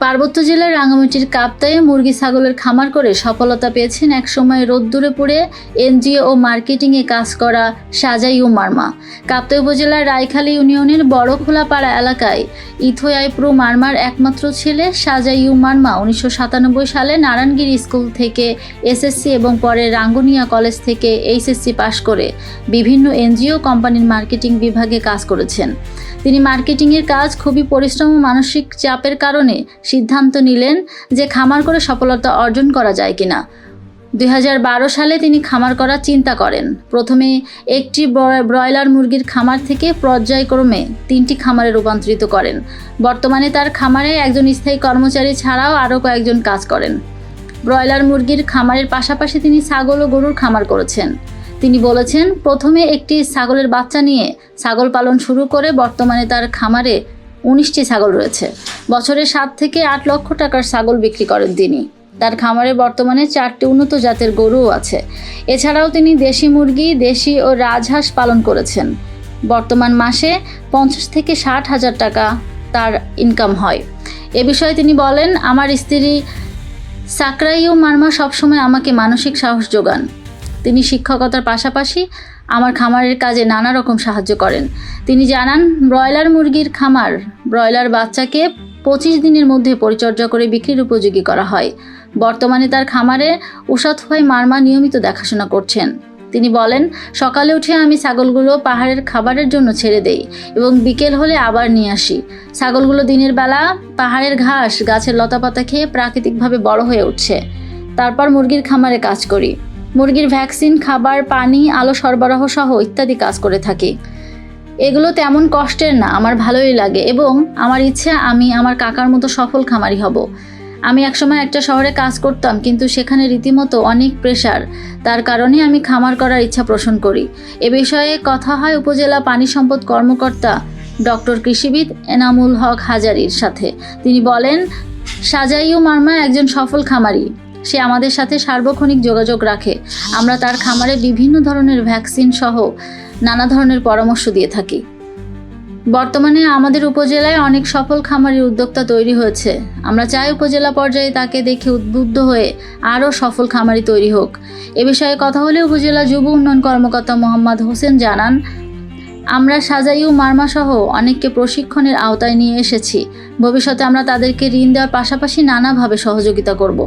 পার্বত্য জেলার রাঙ্গামাটির কাপ্তায়ে মুরগি ছাগলের খামার করে সফলতা পেয়েছেন একসময় রোদ্দুরে পুড়ে এনজিও ও মার্কেটিংয়ে কাজ করা সাজাইউ মারমা। কাপ্তাই উপজেলার রায়খালী ইউনিয়নের বড়খোলাপাড়া এলাকায় ইথোয়াইপ্রু মারমার একমাত্র ছেলে সাজাইউ মারমা 1997 সালে নারায়ণগিরি স্কুল থেকে এসএসসি এবং পরে রাঙ্গুনিয়া কলেজ থেকে এইচএসসি পাশ করে বিভিন্ন এনজিও কোম্পানির মার্কেটিং বিভাগে কাজ করেছেন। তিনি মার্কেটিংয়ের কাজ খুবই পরিশ্রম ও মানসিক চাপের কারণে সিদ্ধান্ত নিলেন যে খামার করে সফলতা অর্জন করা যায় কিনা। 2012 সালে তিনি খামার করার চিন্তা করেন। প্রথমে একটি ব্রয়লার মুরগির খামার থেকে পর্যায়ক্রমে 3টি খামারে রূপান্তরিত করেন। বর্তমানে তার খামারে একজন স্থায়ী কর্মচারী ছাড়াও আরও কয়েকজন কাজ করেন। ব্রয়লার মুরগির খামারের পাশাপাশি তিনি ছাগল ও গরুর খামার করেছেন। তিনি বলেছেন, প্রথমে একটি ছাগলের বাচ্চা নিয়ে ছাগল পালন শুরু করে বর্তমানে তার খামারে 19টি ছাগল রয়েছে। বছরে 7 থেকে 8 লক্ষ টাকার ছাগল বিক্রি করেন তিনি। তার খামারে বর্তমানে 4টি উন্নত জাতের গরুও আছে। এছাড়াও তিনি দেশি মুরগি, দেশি ও রাজহাঁস পালন করেছেন। বর্তমান মাসে 50 থেকে 60 হাজার টাকা তার ইনকাম হয়। এ বিষয়ে তিনি বলেন, আমার স্ত্রী সাকরাইউ মারমা সবসময় আমাকে মানসিক সাহস যোগান। তিনি শিক্ষকতার পাশাপাশি আমার খামারের কাজে নানা রকম সাহায্য করেন। তিনি জানান, ব্রয়লার মুরগির খামার ব্রয়লার বাচ্চাকে 25 দিনের মধ্যে পরিচর্যা করে বিক্রির উপযোগী করা হয়। বর্তমানে তার খামারে উসাতফাই মারমা নিয়মিত দেখাশোনা করছেন। তিনি বলেন, সকালে উঠে আমি ছাগলগুলো পাহাড়ের খাবারের জন্য ছেড়ে দেই এবং বিকেল হলে আবার নিয়ে আসি। ছাগলগুলো দিনের বেলা পাহাড়ের ঘাস, গাছের লতাপাতা খেয়ে প্রাকৃতিকভাবে বড় হয়ে উঠছে। তারপর মুরগির খামারে কাজ করি। মুরগির ভ্যাকসিন, খাবার, পানি, আলো সরবরাহ সহ ইত্যাদি কাজ করে থাকি। এগুলো তেমন কষ্টের না, আমার ভালোই লাগে এবং আমার ইচ্ছে আমি আমার কাকার মতো সফল খামারি হব। আমি একসময় একটা শহরে কাজ করতাম, কিন্তু সেখানে রীতিমতো অনেক প্রেশার। তার কারণে আমি খামার করার ইচ্ছা পোষণ করি। এ বিষয়ে কথা হয় উপজেলা পানি সম্পদ কর্মকর্তা ডক্টর কৃষিবিদ এনামুল হক হাজারীর সাথে। তিনি বলেন, সাজাইউ মারমা একজন সফল খামারি। সে আমাদের সাথে সার্বক্ষণিক যোগাযোগ রাখে। আমরা তার খামারে বিভিন্ন ধরনের ভ্যাকসিন সহ নানা ধরনের পরামর্শ দিয়ে থাকি। বর্তমানে আমাদের উপজেলায় অনেক সফল খামারের উদ্যোক্তা তৈরি হয়েছে। আমরা চাই উপজেলা পর্যায়ে তাকে দেখে উদ্বুদ্ধ হয়ে আরও সফল খামারি তৈরি হোক। এ বিষয়ে কথা হলে উপজেলা যুব উন্নয়ন কর্মকর্তা মোহাম্মদ হোসেন জানান, আমরা সাজাইউ মারমা সহ অনেককে প্রশিক্ষণের আওতায় নিয়ে এসেছি। ভবিষ্যতে আমরা তাদেরকে ঋণ দেওয়ার পাশাপাশি নানাভাবে সহযোগিতা করব।